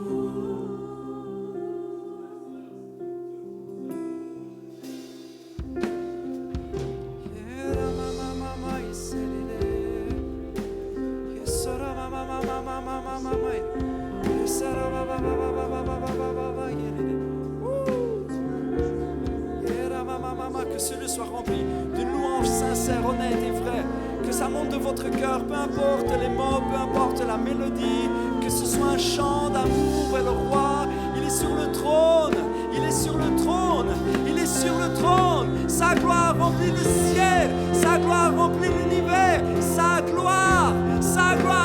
Que ce lieu soit rempli de louanges sincères, honnêtes et vraies. Que ça monte de votre cœur, peu importe les mots, peu importe la mélodie. Que ce soit un chant d'amour vers le roi. Il est sur le trône, il est sur le trône, il est sur le trône. Sa gloire remplit le ciel, sa gloire remplit l'univers. Sa gloire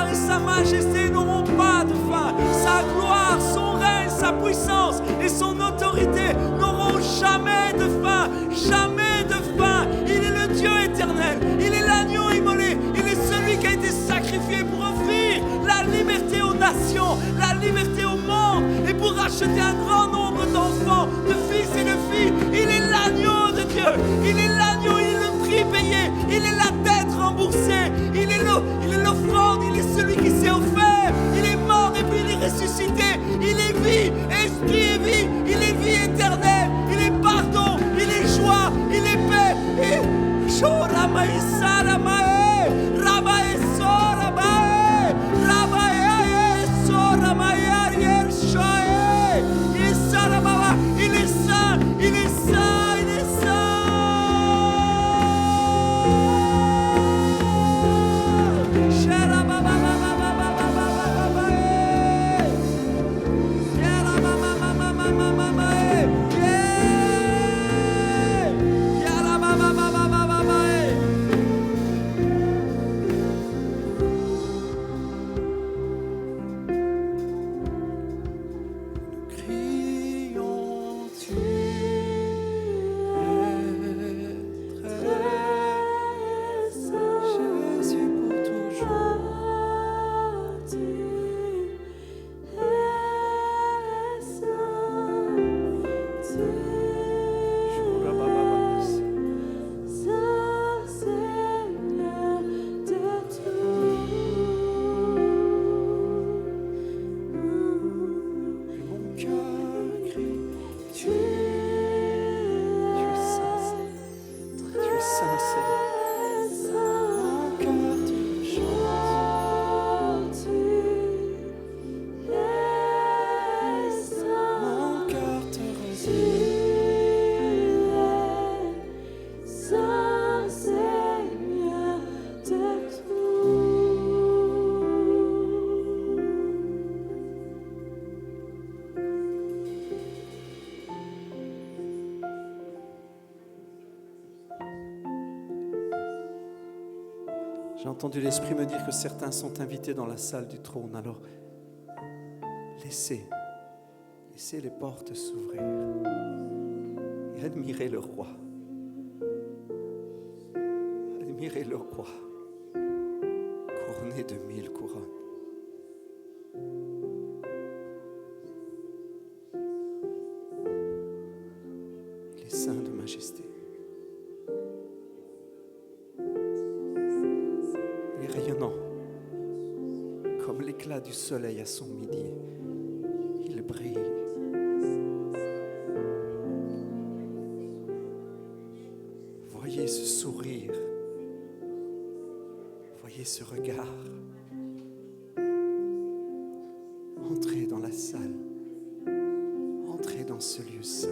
et sa majesté n'auront pas de fin. Sa gloire, son règne, sa puissance et son autorité n'auront jamais de fin. Jamais de fin. Il est le Dieu éternel. Il est l'agneau immolé. Il est celui qui a été sacrifié pour offrir la liberté aux nations, la liberté au monde et pour racheter un grand nombre d'enfants, de fils et de filles. Il est l'agneau de Dieu. Il est l'agneau. Il est le prix payé. Il est la dette remboursée. Il est l'offrande. Il est celui qui s'est offert. Il est mort et puis il est ressuscité. Il est vie. Esprit et vie. Il est vie éternelle. Il est pardon. Il est joie, il est paix. Il est saint, il est saint, il est saint. J'ai entendu l'Esprit me dire que certains sont invités dans la salle du trône. Alors, laissez les portes s'ouvrir. Admirez le roi. Admirez le roi, couronné de 1000 couronnes. Il est saint de majesté. Il est rayonnant, comme l'éclat du soleil à son midi. Il brille. Voyez ce sourire. Voyez ce regard. Entrez dans la salle. Entrez dans ce lieu saint.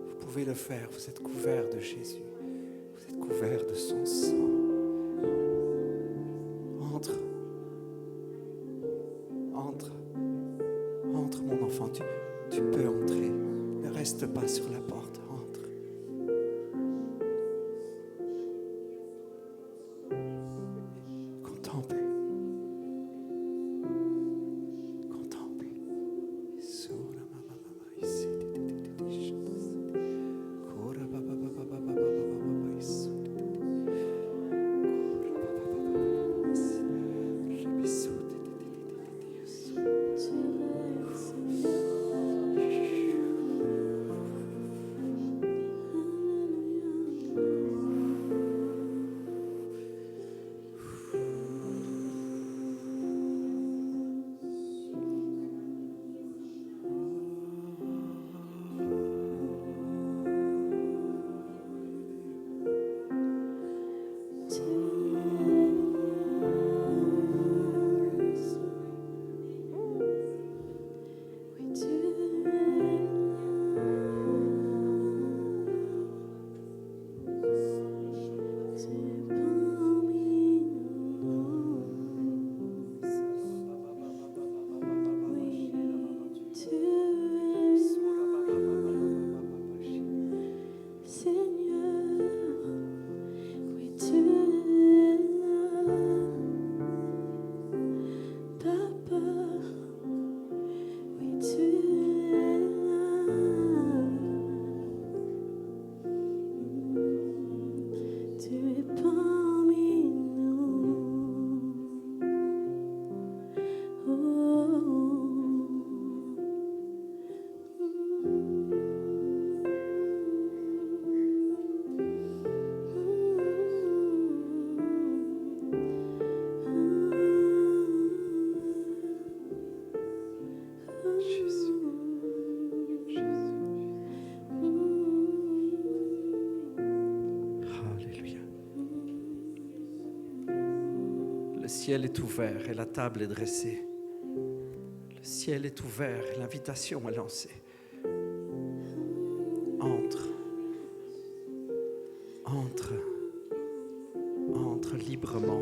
Vous pouvez le faire. Vous êtes couverts de Jésus. Vous êtes couverts de son sang. Entre. Entre. Entre, mon enfant. Tu peux entrer. Ne reste pas sur la porte. Entre. Contemple. Contemple. Le ciel est ouvert et la table est dressée. Le ciel est ouvert et l'invitation est lancée. Entre. Entre. Entre librement.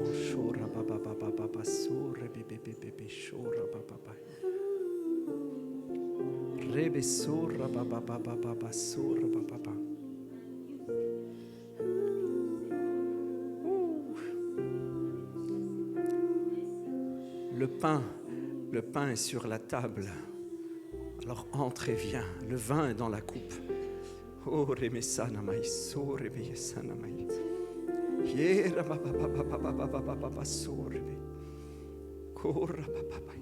Le pain est sur la table. Alors entre et viens. Le vin est dans la coupe. Oh, remesanamai, so remesanamai. Yera papa papa papa papa papa sorbe. Corra papa papa.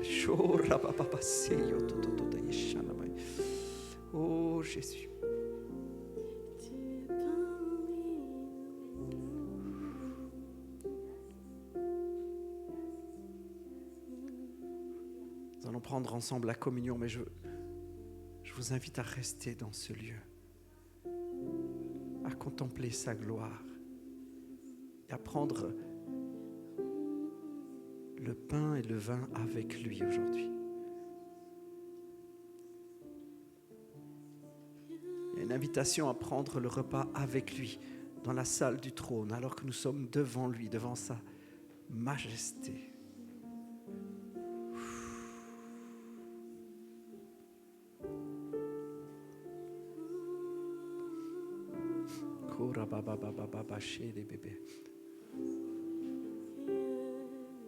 Shora papa papa seyo toto toto yeshanamai. Oh Jésus. Nous allons prendre ensemble la communion, mais je vous invite à rester dans ce lieu, à contempler sa gloire et à prendre le pain et le vin avec lui aujourd'hui. Il y a une invitation à prendre le repas avec lui dans la salle du trône, alors que nous sommes devant lui, devant sa majesté.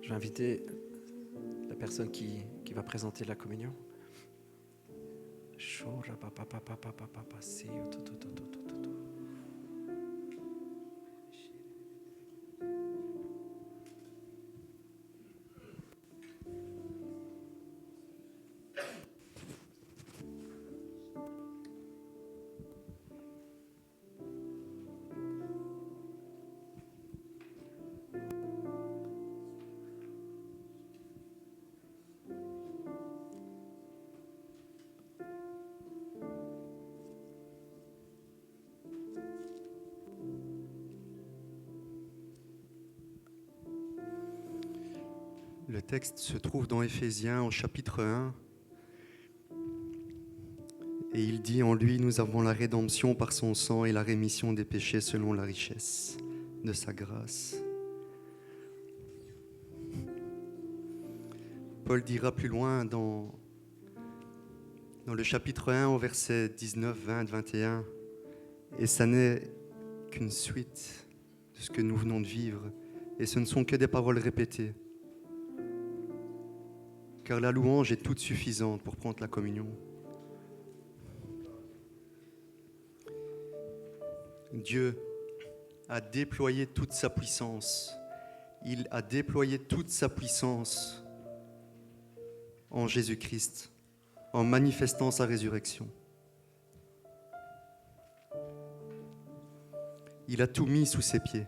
Je vais inviter la personne qui va présenter la communion. Le texte se trouve dans Éphésiens au chapitre 1. Et il dit, en lui, nous avons la rédemption par son sang et la rémission des péchés selon la richesse de sa grâce. Paul dira plus loin dans le chapitre 1 au verset 19, 20, 21, et ça n'est qu'une suite de ce que nous venons de vivre, et ce ne sont que des paroles répétées. Car la louange est toute suffisante pour prendre la communion. Dieu a déployé toute sa puissance. Il a déployé toute sa puissance en Jésus-Christ, en manifestant sa résurrection. Il a tout mis sous ses pieds.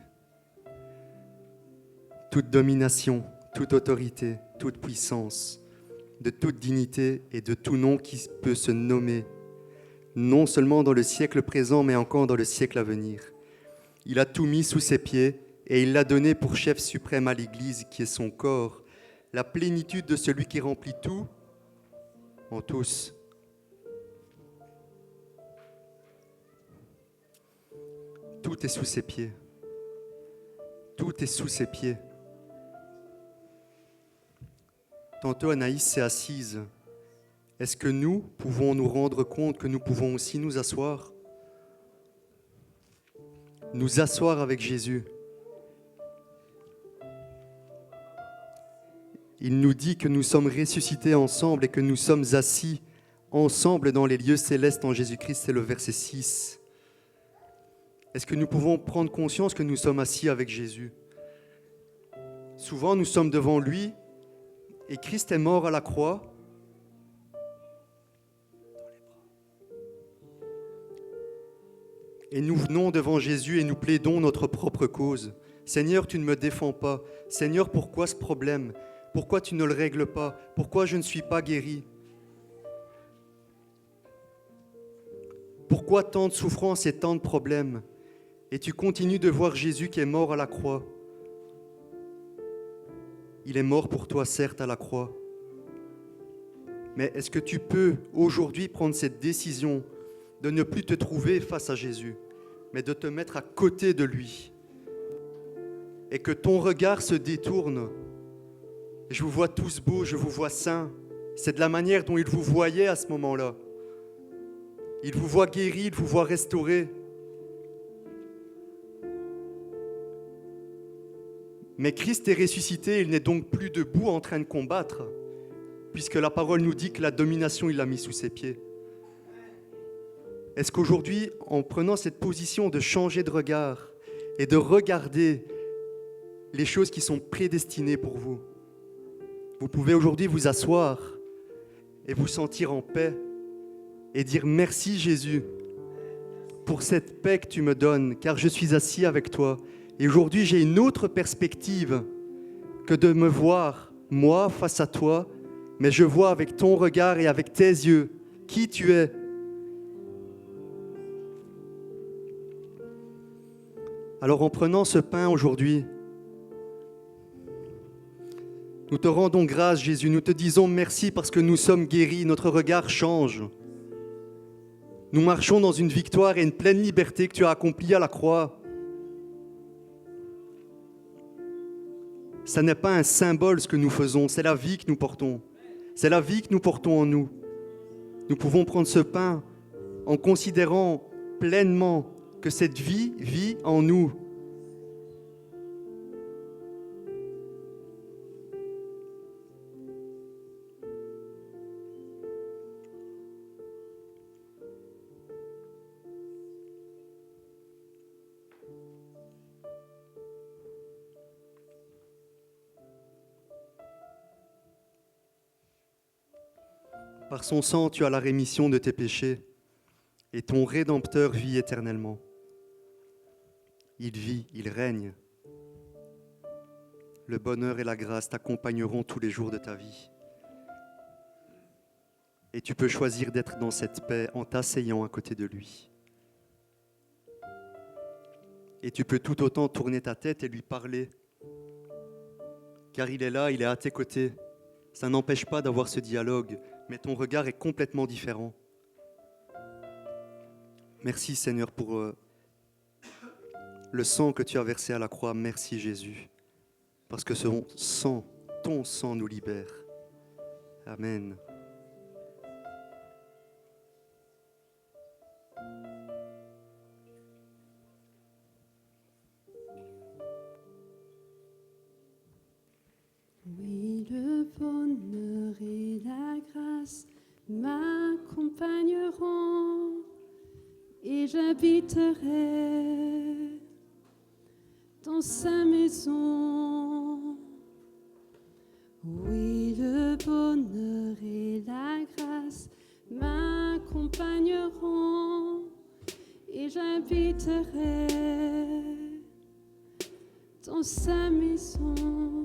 Toute domination, toute autorité, toute puissance, de toute dignité et de tout nom qui peut se nommer, non seulement dans le siècle présent, mais encore dans le siècle à venir. Il a tout mis sous ses pieds et il l'a donné pour chef suprême à l'Église qui est son corps, la plénitude de celui qui remplit tout en tous. Tout est sous ses pieds. Tout est sous ses pieds. Tantôt Anaïs s'est assise. Est-ce que nous pouvons nous rendre compte que nous pouvons aussi nous asseoir? Nous asseoir avec Jésus. Il nous dit que nous sommes ressuscités ensemble et que nous sommes assis ensemble dans les lieux célestes en Jésus-Christ, c'est le verset 6. Est-ce que nous pouvons prendre conscience que nous sommes assis avec Jésus? Souvent, nous sommes devant lui et Christ est mort à la croix. Et nous venons devant Jésus et nous plaidons notre propre cause. Seigneur, tu ne me défends pas. Seigneur, pourquoi ce problème? Pourquoi tu ne le règles pas? Pourquoi je ne suis pas guéri? Pourquoi tant de souffrances et tant de problèmes? Et tu continues de voir Jésus qui est mort à la croix. Il est mort pour toi, certes, à la croix. Mais est-ce que tu peux aujourd'hui prendre cette décision de ne plus te trouver face à Jésus, mais de te mettre à côté de lui et que ton regard se détourne? Je vous vois tous beaux, je vous vois saints. C'est de la manière dont il vous voyait à ce moment-là. Il vous voit guéri, il vous voit restauré. Mais Christ est ressuscité, il n'est donc plus debout en train de combattre, puisque la parole nous dit que la domination, il l'a mis sous ses pieds. Est-ce qu'aujourd'hui, en prenant cette position de changer de regard et de regarder les choses qui sont prédestinées pour vous, vous pouvez aujourd'hui vous asseoir et vous sentir en paix et dire merci Jésus pour cette paix que tu me donnes, car je suis assis avec toi. Et aujourd'hui, j'ai une autre perspective que de me voir, moi, face à toi, mais je vois avec ton regard et avec tes yeux qui tu es. Alors en prenant ce pain aujourd'hui, nous te rendons grâce, Jésus, nous te disons merci parce que nous sommes guéris, notre regard change. Nous marchons dans une victoire et une pleine liberté que tu as accomplie à la croix. Ça n'est pas un symbole ce que nous faisons, c'est la vie que nous portons. C'est la vie que nous portons en nous. Nous pouvons prendre ce pain en considérant pleinement que cette vie vit en nous. Par son sang, tu as la rémission de tes péchés et ton Rédempteur vit éternellement. Il vit, il règne. Le bonheur et la grâce t'accompagneront tous les jours de ta vie. Et tu peux choisir d'être dans cette paix en t'asseyant à côté de lui. Et tu peux tout autant tourner ta tête et lui parler. Car il est là, il est à tes côtés. Ça n'empêche pas d'avoir ce dialogue, mais ton regard est complètement différent. Merci Seigneur pour le sang que tu as versé à la croix. Merci Jésus. Parce que ton sang nous libère. Amen. Oui, le bonheur et la grâce m'accompagneront et j'habiterai dans sa maison. Oui, le bonheur et la grâce m'accompagneront et j'habiterai dans sa maison.